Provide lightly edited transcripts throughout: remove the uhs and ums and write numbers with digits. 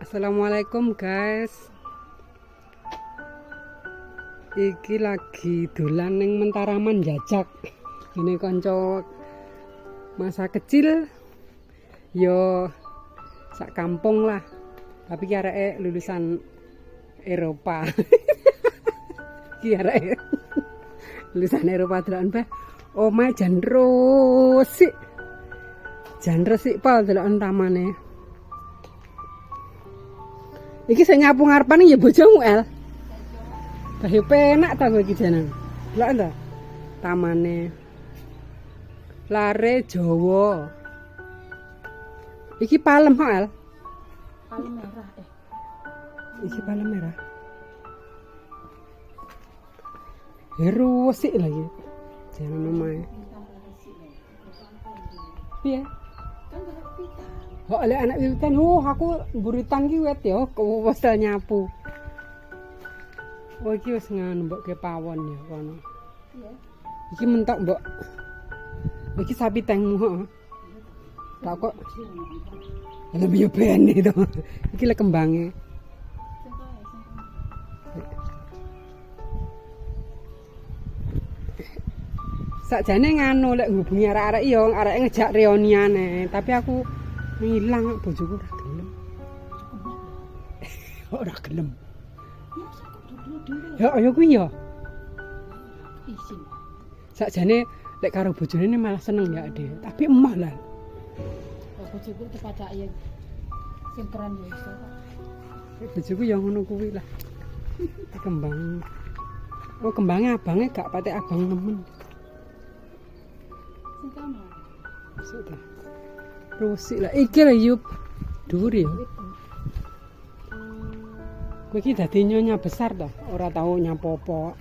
Assalamualaikum guys. Iki lagi dolan ning Mentaraman Jajak. Ini konco masa kecil yo sak kampung lah. Tapi ki areke lulusan Eropa. Ki areke lulusan Eropa dolan bae. Omae jan resik. Jan resik pal deloken tamane. Iki sing nyapu ngarepane ya bojomu, El. Lah penak ta kowe iki jeneng. Delok ta? Tamane. Lare Jawa. Iki palem kok, El. Palem merah Iki palem merah. Resik lagi. Jangan omae. Piye? Kok lek anak wiwitan, aku buritan ki wet ya, wis nyapu. Oh iki wis nganu mbok ke pawon ya kono. Iya. Iki mentok mbok. Iki sapi tengmu heeh. Tak kok. Lebih bene to. Iki lek kembange. Sakjane nganu lek ngubungi arek-arek ya arek ngejak reuniane, tapi aku ngilang bojoku ora gelem. Ora gelem. Ya ayo kuwi ya. Isin. Sakjane lek karo bojone ini malah seneng ya Ade, tapi emah lah. Bojoku tepadak ya sing keren ya iso. Bojoku ya ngono kuwi lah. Kembang. Oh kembangnya abange gak patek abang nemen. Sing kono. Sudah. Rusik lah iki lho yup. Dhuwur ya. Kowe iki dadi nyonya besar to, ora tau nyapopo.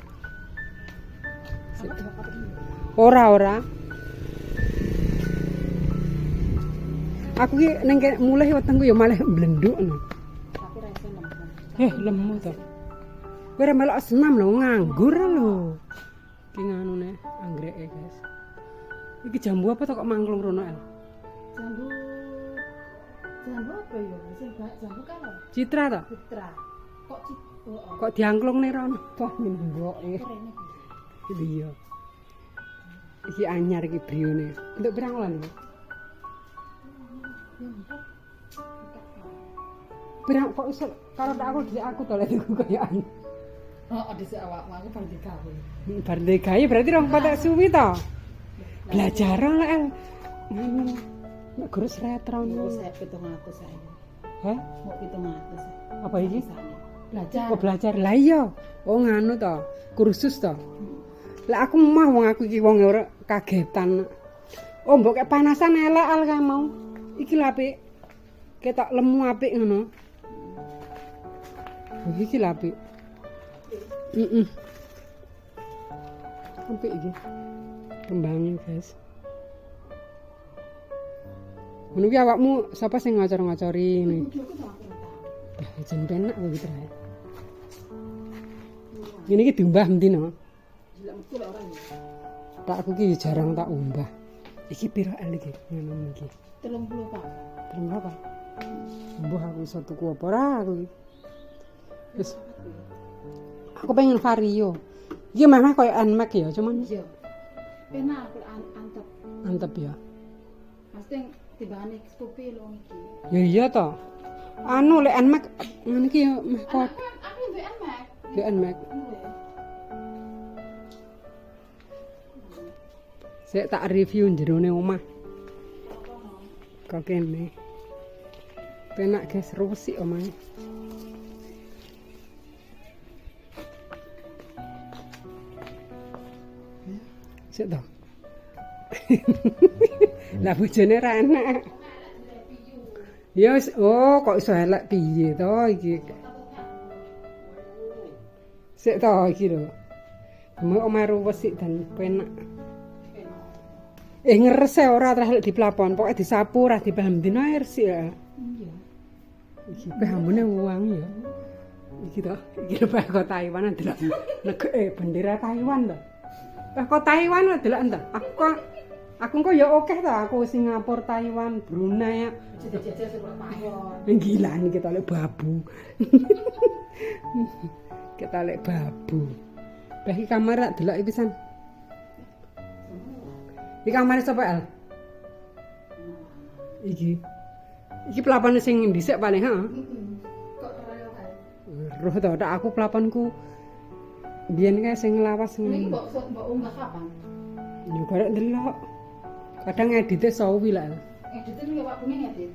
Ora. Aku ki ning mulai wetengku ya malah blenduk ngono. Tapi ra iso lemu. Lemu to. Kowe ora melok senam lho, nganggur lho. Ki nganune anggreke, guys. Iki jambu apa to kok mangklung rono, El? Jambu apa ya? Sing jambu kan. Citra to? Citra. Kok diangklung nih rono? Wah, mboke. Keren iki. Iya. Iki anyar iki brione. Untuk pirang wulan iki? Pirang kok iso karo tak aku to lek iku koyokan. Dhisik awakmu aku bar digawe. Bar digawe berarti rong patek suwi to. Belajar lek nek guru sretron. Wis 700 saya. Hah? Mau 700. Apa iki? Belajar. Kok belajar? Lah iya. Oh nganu to, kursus to. Lah aku mah wong aku iki wong ora kagetan. Oh mbok kek panasan elek al kae mau. Iki lho apik. Ketok lemu apik ngono. Iki lho apik. Apik iki. Kembangin, guys. Ngono ki awakmu sapa sing ngocor-ngocori ngene? Ya jen penak kowe iki terae. Ngene iki diumbah mendino. Tak aku ki jarang tak umbah. Iki piro el iki ngono iki? 30 Pak. Terima apa? Mbah aku iso tuku apa ora aku iki. Wis. Aku pengen vario. Iki memang koyo Nmax ya, cuman Iya. Penak aku antep. antep ya. Mesti tibane kopi lho iki. Ya iya to. Anu lek Nmax ngene iki ya meh kok Aku duwe emek. ya Nmax. Sik tak review jerone omah. Kok kene. Penak guys, rusik omahe. Sik to. Lah bojone ra enak. Ya wis, oh kok iso elek piye to iki. Sik to iki lho. Mau omah rusik dan penak. Ngerese ora terus diplapon, pokoke disapu ora dipaham dino air sih ya. Iya. Iki pahambune wangi ya. Iki to, iki lho kok Taiwan delok negara bendera Taiwan to. Kok Taiwan lho delok to. Aku Aku kok ya akeh ta, aku Singapura, Taiwan, Brunei. Jajal-jajal sekolah pawon. Gila nih kita lek babu. Kita lek babu. Bah iki kamar tak delok iki pisan. Iki kamar sapa El? Iki. Iki pelapane sing dhisik paling, heeh. Kok terlalu kae. Roh ta, tak aku pelapanku biyen kae sing lawas Ini ngono. mbok unggah kapan? Yo karek delok. Kadang edite sawi lah. Editin ya waktu ini edit.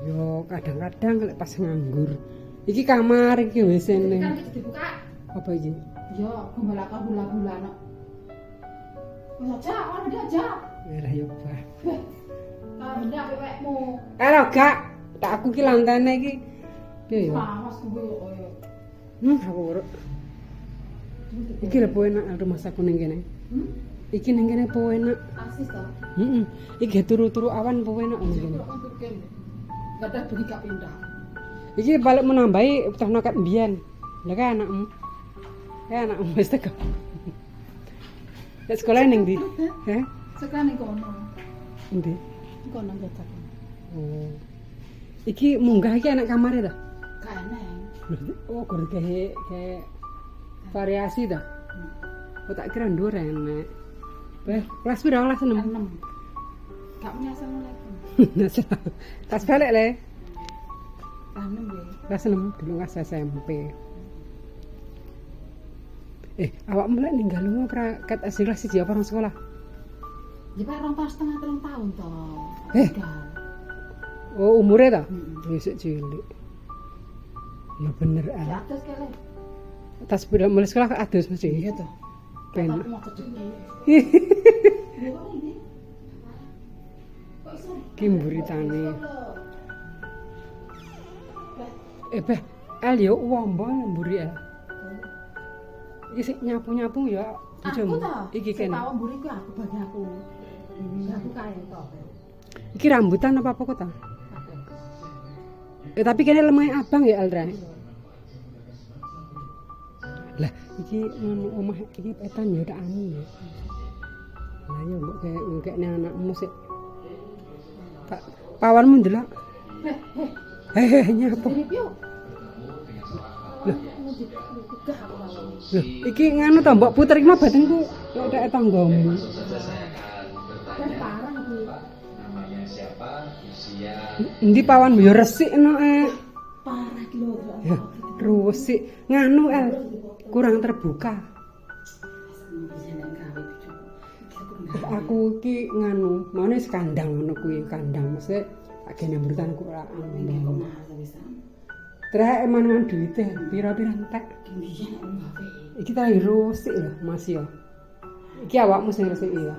Yo kadang-kadang lek pas nganggur. Iki kamar iki WC Kan ne. kita dibuka. Apa iki? Yo, gumbalaka gula-gula no. Wis aja, orang dia aja. Ya lah yo bah. Kalau benda wewekmu. Gak. Tak aku ki lantene iki. Piye yo? Panas kuwi koyo. Aku urut. Iki lho enak rumah saku ning kene. Iki ning kene po enak. Asis to. Heeh. Iki turu-turu awan po enak ning kene. Kok untuk kene. Gak ada bunyi gak pindah. Iki balik menambahi utah nokat mbiyen. Lah kan anakmu. Ya anakmu wis teko. Nek sekolah ning ndi? Heh? Sekarang ning kono. Endi? Kono jajak. Oh. Iki munggah iki anak kamare ta? Kene. Oh, kur kayak variasi ta. Oh, tak kira ndur enek. Kelas piro? Kelas 6. 6. Gak punya assalamualaikum. Tas balik le. Kelas 6 ya. Kelas 6 dulu kelas SMP. Awakmu lek ninggal lunga prakat SD kelas 1 apa orang sekolah? Ya Pak 2,5 tahun toh. Tinggal. Oh, umurnya ta? Heeh. Wis cilik. Ya bener Ya ah. atas kele. Tas beda mulai sekolah ke adus mesti. Iya toh. Penak. Aku mau cedeki. Kok iso? Ki mburitane. Beh, El yo wombo mburi El. Iki sik nyapu-nyapu ya Aku bojomu. toh. Iki kene. Tahu mburi ku aku bagi aku. Aku kae toh. Iki rambutan apa kok ta? Tapi kene lemah abang ya Aldra. Lah iki ngono omah iki etan ya tak anu ya. Lah yo mbok ngekekne anakmu sik. Tak pawanmu ndelok. Nyapu. Jadi piye? Loh, iki nganu ta mbok puter iki mah batengku kok tak tanggamu. Kan parang iki. Endi pawanmu ya resik eno Parah iki lho. Ya, rusik. Nganu El, kurang terbuka. Aku iki nganu, mane kandang ngono kuwi, kandang mesti tak gene mburtan ku ora anu. Trek eman duwite pira-pira entek. Iki ta rusik lho, Mas yo. Iki awakmu sing resik ya.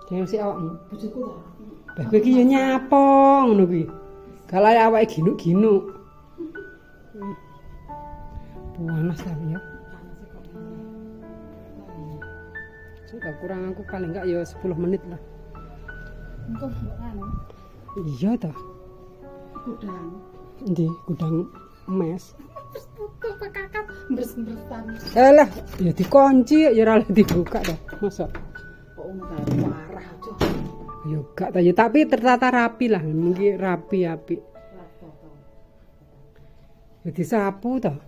Sing resik awakmu. Bojoku toh. Bah kowe iki yo nyapo ngono kuwi. Galane awake ginuk-ginuk. Panas tapi ya. Sudah kurang aku paling enggak ya 10 menit lah. Engko mbok anu. Iya toh. Gudang. Endi gudang emas. Kok kakak mbres-mbresan. Alah, ya dikunci ya ora dibuka dah. Masa? Kok ngono kae parah aja. Ya gak ta ya tapi tertata rapi lah, mungkin rapi apik. Ya disapu toh.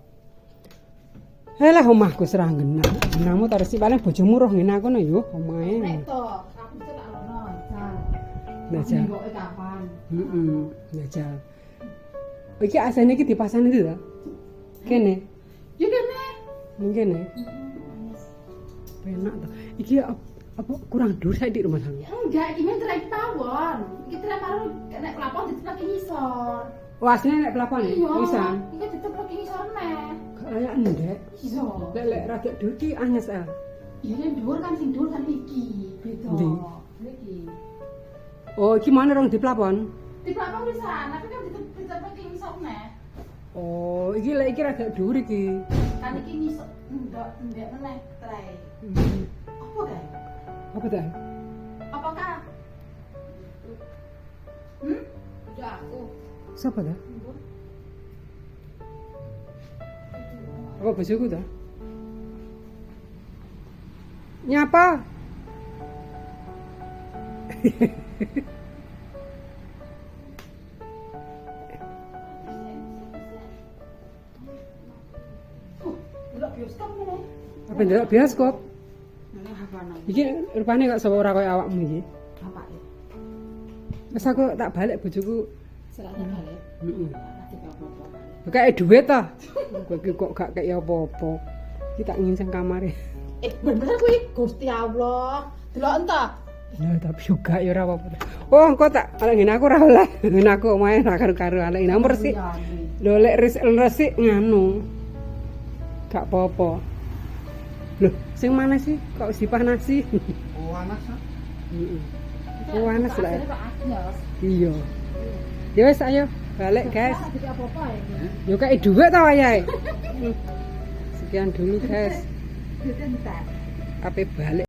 Alah omahku serang genah. Genahmu tak resi paling bojomu roh ngene aku no yo omahe. Nek toh, aku bisa tak alono, Jan. Najal. Mboke kapan? Heeh, najal. Iki asane iki dipasang itu ta? Kene. Ya kene. Mungkin ya. Penak toh. Iki apa kurang dur saya di rumah sana. Enggak, iki men trek tawon. Iki trek karo nek pelapon diteplak ngisor. Wah, asline nek pelapon ya, pisan. Iki diteplak ngisor neh. Kayak ndek. Iya. Lek rada dur ki anyes ah. Iya yang dhuwur kan sing dhuwur kan iki. Beda. Ndi? Iki. Oh, iki mana rong di pelapon? Dipelapon pisan, tapi kan diteplak ngisor neh. Oh, iki lek iki rada dur iki. Kan iki ngisor ndek meneh trek. Apa kae? Apa ta? Apakah? Ya aku. Siapa ta? Apa bojoku ta? Nyapa? Delok bioskop ngene. Apa ndelok bioskop? Ngene apa nang? Iki rupane kok sapa ora koyo awakmu iki. Bapak ya. Wes aku tak balik bojoku. Selaknya balik. Heeh. Nanti apa-apa. Kayak duit ta. Kowe iki kok gak kaya apa-apa. Iki tak nginceng kamare. Bener kuwi Gusti Allah. Delok entah. Lah tapi juga ya ora apa-apa. Oh, engko tak kalau ngene aku ora oleh. Ngene aku omahe ra karo-karo alek nomor sih. Lho lek resik nganu. Gak apa-apa. Loh, sing mana sih? Kok dipanasi? Oh, anak sah. Heeh. Oh, panas lah. Agnes. Iya. Ya wis ayo balik, guys. Tidak apa-apa ya. Yo kayak duit ta wayahe. Sekian dulu, guys. Duit entek. Ape balik.